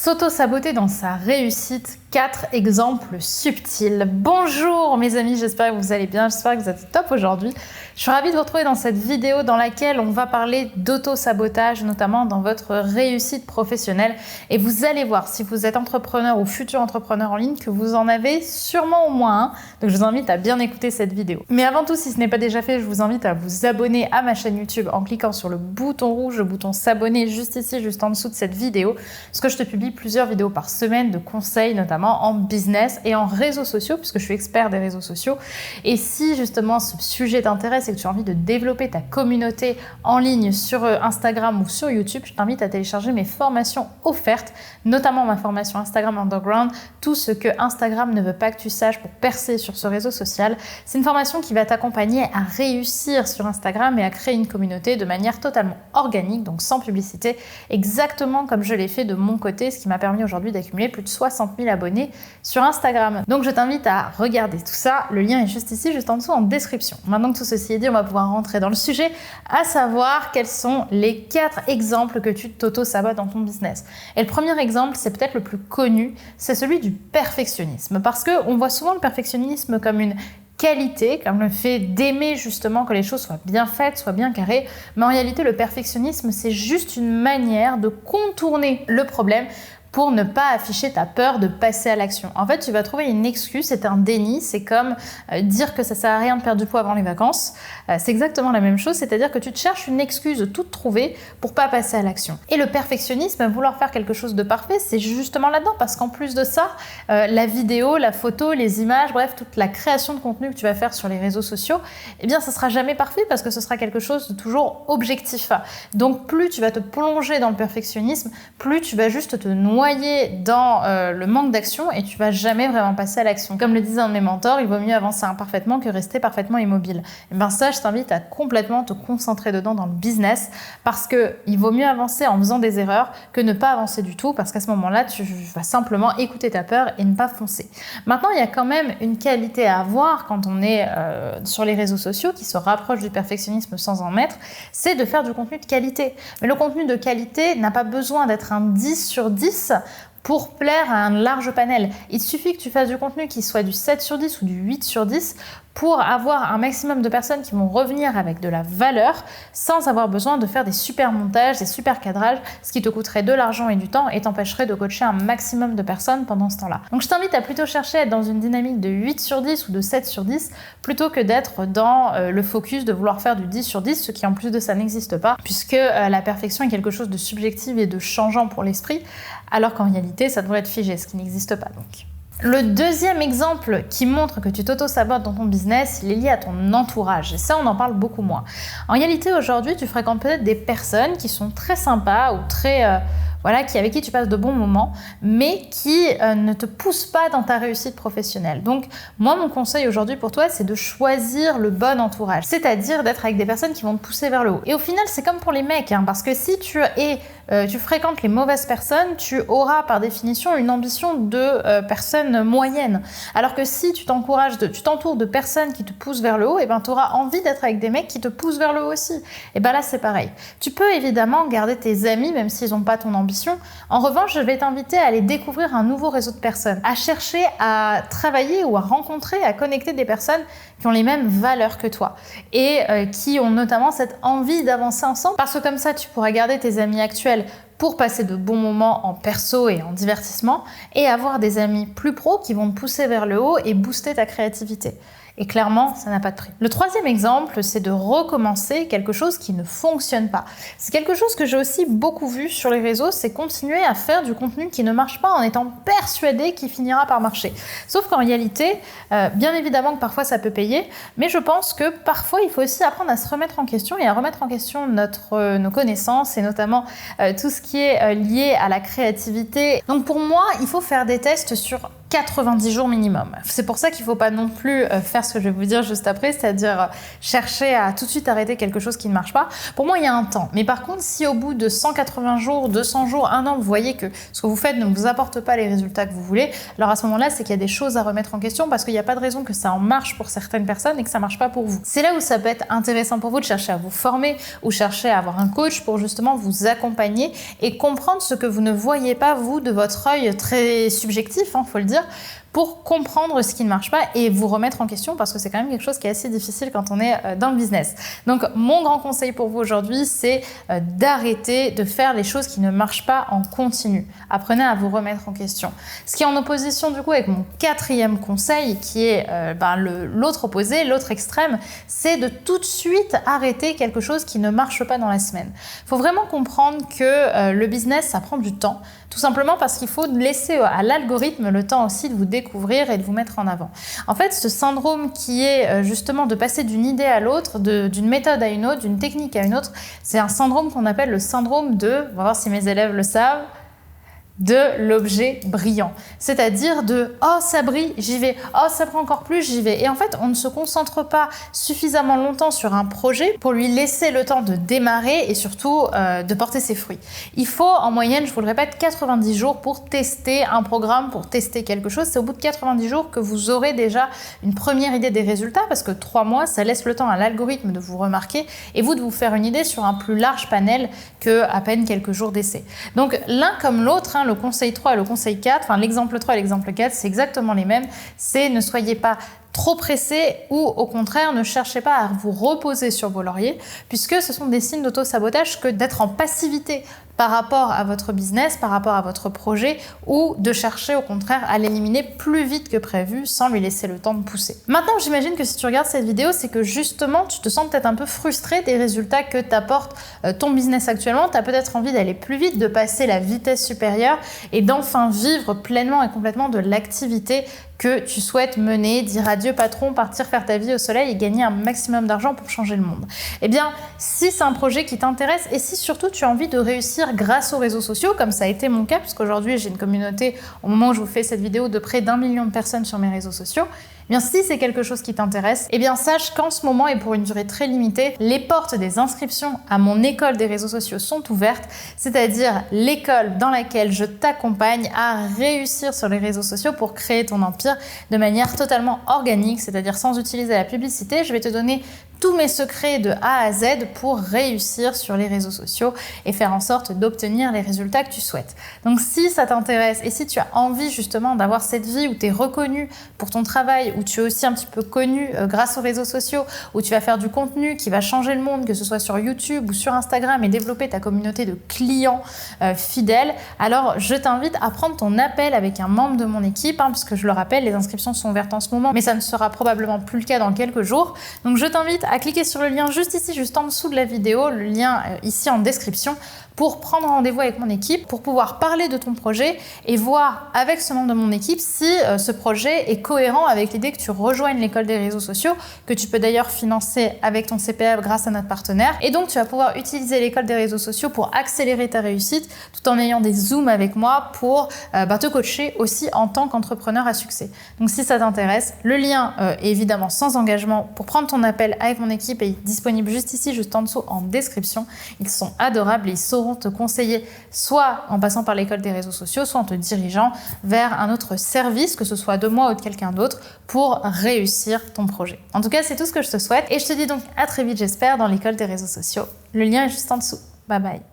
S'auto-saboter dans sa réussite, 4 exemples subtils. Bonjour mes amis, j'espère que vous allez bien, j'espère que vous êtes top aujourd'hui. Je suis ravie de vous retrouver dans cette vidéo dans laquelle on va parler d'auto-sabotage, notamment dans votre réussite professionnelle. Et vous allez voir, si vous êtes entrepreneur ou futur entrepreneur en ligne, que vous en avez sûrement au moins un. Donc je vous invite à bien écouter cette vidéo. Mais avant tout, si ce n'est pas déjà fait, je vous invite à vous abonner à ma chaîne YouTube en cliquant sur le bouton rouge, le bouton s'abonner juste ici, juste en dessous de cette vidéo. Parce que je te publie plusieurs vidéos par semaine de conseils, notamment en business et en réseaux sociaux, puisque je suis expert des réseaux sociaux. Et si justement ce sujet t'intéresse et que tu as envie de développer ta communauté en ligne sur Instagram ou sur YouTube, je t'invite à télécharger mes formations offertes, notamment ma formation Instagram Underground, tout ce que Instagram ne veut pas que tu saches pour percer sur ce réseau social. C'est une formation qui va t'accompagner à réussir sur Instagram et à créer une communauté de manière totalement organique, donc sans publicité, exactement comme je l'ai fait de mon côté, ce qui m'a permis aujourd'hui d'accumuler plus de 60 000 abonnés sur Instagram. Donc je t'invite à regarder tout ça, le lien est juste ici, juste en dessous en description. Maintenant que tout ceci est dit, on va pouvoir rentrer dans le sujet, à savoir quels sont les 4 exemples que tu t'auto-sabotes dans ton business. Et le premier exemple, c'est peut-être le plus connu, c'est celui du perfectionnisme. Parce qu'on voit souvent le perfectionnisme comme une qualité, comme le fait d'aimer justement que les choses soient bien faites, soient bien carrées. Mais en réalité, le perfectionnisme, c'est juste une manière de contourner le problème pour ne pas afficher ta peur de passer à l'action. En fait, tu vas trouver une excuse, c'est un déni, c'est comme dire que ça sert à rien de perdre du poids avant les vacances. C'est exactement la même chose, c'est-à-dire que tu te cherches une excuse toute trouvée pour pas passer à l'action. Et le perfectionnisme, vouloir faire quelque chose de parfait, c'est justement là-dedans, parce qu'en plus de ça, la vidéo, la photo, les images, bref, toute la création de contenu que tu vas faire sur les réseaux sociaux, eh bien, ça sera jamais parfait parce que ce sera quelque chose de toujours objectif. Donc, plus tu vas te plonger dans le perfectionnisme, plus tu vas juste te noyer dans le manque d'action et tu vas jamais vraiment passer à l'action. Comme le disait un de mes mentors, il vaut mieux avancer imparfaitement que rester parfaitement immobile. Et bien ça, je t'invite à complètement te concentrer dedans dans le business parce que il vaut mieux avancer en faisant des erreurs que ne pas avancer du tout parce qu'à ce moment-là, tu vas simplement écouter ta peur et ne pas foncer. Maintenant, il y a quand même une qualité à avoir quand on est sur les réseaux sociaux qui se rapproche du perfectionnisme sans en être, c'est de faire du contenu de qualité. Mais le contenu de qualité n'a pas besoin d'être un 10 sur 10 pour plaire à un large panel. Il suffit que tu fasses du contenu qui soit du 7 sur 10 ou du 8 sur 10 pour avoir un maximum de personnes qui vont revenir avec de la valeur sans avoir besoin de faire des super montages, des super cadrages, ce qui te coûterait de l'argent et du temps et t'empêcherait de coacher un maximum de personnes pendant ce temps-là. Donc je t'invite à plutôt chercher à être dans une dynamique de 8 sur 10 ou de 7 sur 10 plutôt que d'être dans le focus de vouloir faire du 10 sur 10, ce qui en plus de ça n'existe pas puisque la perfection est quelque chose de subjectif et de changeant pour l'esprit alors qu'en réalité ça devrait être figé, ce qui n'existe pas donc. Le deuxième exemple qui montre que tu t'auto-sabotes dans ton business, il est lié à ton entourage. Et ça, on en parle beaucoup moins. En réalité, aujourd'hui, tu fréquentes peut-être des personnes qui sont très sympas ou très... avec qui tu passes de bons moments, mais qui ne te poussent pas dans ta réussite professionnelle. Donc, moi, mon conseil aujourd'hui pour toi, c'est de choisir le bon entourage. C'est-à-dire d'être avec des personnes qui vont te pousser vers le haut. Et au final, c'est comme pour les mecs, parce que si tu fréquentes les mauvaises personnes, tu auras par définition une ambition de personnes moyennes. Alors que si tu t'entoures de personnes qui te poussent vers le haut, et ben tu auras envie d'être avec des mecs qui te poussent vers le haut aussi. Et ben là, c'est pareil. Tu peux évidemment garder tes amis, même s'ils n'ont pas ton ambition. En revanche, je vais t'inviter à aller découvrir un nouveau réseau de personnes, à chercher à travailler ou à rencontrer, à connecter des personnes qui ont les mêmes valeurs que toi et qui ont notamment cette envie d'avancer ensemble parce que comme ça, tu pourras garder tes amis actuels pour passer de bons moments en perso et en divertissement et avoir des amis plus pros qui vont te pousser vers le haut et booster ta créativité. Et clairement, ça n'a pas de prix. Le troisième exemple, c'est de recommencer quelque chose qui ne fonctionne pas. C'est quelque chose que j'ai aussi beaucoup vu sur les réseaux, c'est continuer à faire du contenu qui ne marche pas en étant persuadé qu'il finira par marcher. Sauf qu'en réalité, bien évidemment que parfois ça peut payer, mais je pense que parfois il faut aussi apprendre à se remettre en question et à remettre en question nos connaissances et notamment tout ce qui est lié à la créativité. Donc pour moi, il faut faire des tests sur 90 jours minimum. C'est pour ça qu'il ne faut pas non plus faire ce que je vais vous dire juste après, c'est-à-dire chercher à tout de suite arrêter quelque chose qui ne marche pas. Pour moi, il y a un temps. Mais par contre, si au bout de 180 jours, 200 jours, 1 an, vous voyez que ce que vous faites ne vous apporte pas les résultats que vous voulez, alors à ce moment-là, c'est qu'il y a des choses à remettre en question parce qu'il n'y a pas de raison que ça en marche pour certaines personnes et que ça ne marche pas pour vous. C'est là où ça peut être intéressant pour vous de chercher à vous former ou chercher à avoir un coach pour justement vous accompagner et comprendre ce que vous ne voyez pas, vous, de votre œil très subjectif, faut le dire, pour comprendre ce qui ne marche pas et vous remettre en question parce que c'est quand même quelque chose qui est assez difficile quand on est dans le business. Donc mon grand conseil pour vous aujourd'hui, c'est d'arrêter de faire les choses qui ne marchent pas en continu. Apprenez à vous remettre en question. Ce qui est en opposition du coup avec mon 4e conseil qui est l'autre opposé, l'autre extrême, c'est de tout de suite arrêter quelque chose qui ne marche pas dans la semaine. Il faut vraiment comprendre que le business, ça prend du temps. Tout simplement parce qu'il faut laisser à l'algorithme le temps aussi de vous découvrir et de vous mettre en avant. En fait, ce syndrome qui est justement de passer d'une idée à l'autre, d'une méthode à une autre, d'une technique à une autre, c'est un syndrome qu'on appelle le syndrome de, on va voir si mes élèves le savent, de l'objet brillant. C'est-à-dire de « oh ça brille, j'y vais, oh ça brille encore plus, j'y vais ». Et en fait, on ne se concentre pas suffisamment longtemps sur un projet pour lui laisser le temps de démarrer et surtout de porter ses fruits. Il faut en moyenne, je vous le répète, 90 jours pour tester un programme, pour tester quelque chose. C'est au bout de 90 jours que vous aurez déjà une première idée des résultats parce que 3 mois, ça laisse le temps à l'algorithme de vous remarquer et vous de vous faire une idée sur un plus large panel que à peine quelques jours d'essai. Donc l'un comme l'autre, le conseil 3 et le conseil 4, enfin l'exemple 3 et l'exemple 4, c'est exactement les mêmes. C'est ne soyez pas trop pressé ou au contraire ne cherchez pas à vous reposer sur vos lauriers puisque ce sont des signes d'auto-sabotage que d'être en passivité par rapport à votre business, par rapport à votre projet ou de chercher au contraire à l'éliminer plus vite que prévu sans lui laisser le temps de pousser. Maintenant, j'imagine que si tu regardes cette vidéo, c'est que justement tu te sens peut-être un peu frustré des résultats que t'apporte ton business actuellement. Tu as peut-être envie d'aller plus vite, de passer la vitesse supérieure et d'enfin vivre pleinement et complètement de l'activité que tu souhaites mener, dire adieu patron, partir faire ta vie au soleil et gagner un maximum d'argent pour changer le monde. Eh bien, si c'est un projet qui t'intéresse et si surtout tu as envie de réussir grâce aux réseaux sociaux, comme ça a été mon cas, puisqu'aujourd'hui j'ai une communauté, au moment où je vous fais cette vidéo, de près d'1 million de personnes sur mes réseaux sociaux, eh bien, si c'est quelque chose qui t'intéresse, eh bien, sache qu'en ce moment et pour une durée très limitée, les portes des inscriptions à mon école des réseaux sociaux sont ouvertes, c'est-à-dire l'école dans laquelle je t'accompagne à réussir sur les réseaux sociaux pour créer ton empire de manière totalement organique, c'est-à-dire sans utiliser la publicité. Je vais te donner tous mes secrets de A à Z pour réussir sur les réseaux sociaux et faire en sorte d'obtenir les résultats que tu souhaites. Donc si ça t'intéresse et si tu as envie justement d'avoir cette vie où tu es reconnu pour ton travail, où tu es aussi un petit peu connu grâce aux réseaux sociaux, où tu vas faire du contenu qui va changer le monde, que ce soit sur YouTube ou sur Instagram et développer ta communauté de clients fidèles, alors je t'invite à prendre ton appel avec un membre de mon équipe, parce que je le rappelle, les inscriptions sont ouvertes en ce moment, mais ça ne sera probablement plus le cas dans quelques jours. Donc je t'invite à cliquer sur le lien juste ici, juste en dessous de la vidéo, le lien ici en description, pour prendre rendez-vous avec mon équipe, pour pouvoir parler de ton projet et voir avec ce membre de mon équipe si ce projet est cohérent avec l'idée que tu rejoignes l'école des réseaux sociaux, que tu peux d'ailleurs financer avec ton CPF grâce à notre partenaire. Et donc, tu vas pouvoir utiliser l'école des réseaux sociaux pour accélérer ta réussite tout en ayant des zooms avec moi pour te coacher aussi en tant qu'entrepreneur à succès. Donc, si ça t'intéresse, le lien est évidemment sans engagement pour prendre ton appel avec mon équipe est disponible juste ici, juste en dessous en description. Ils sont adorables et ils sauront te conseiller soit en passant par l'école des réseaux sociaux, soit en te dirigeant vers un autre service, que ce soit de moi ou de quelqu'un d'autre, pour réussir ton projet. En tout cas, c'est tout ce que je te souhaite et je te dis donc à très vite, j'espère, dans l'école des réseaux sociaux. Le lien est juste en dessous. Bye bye.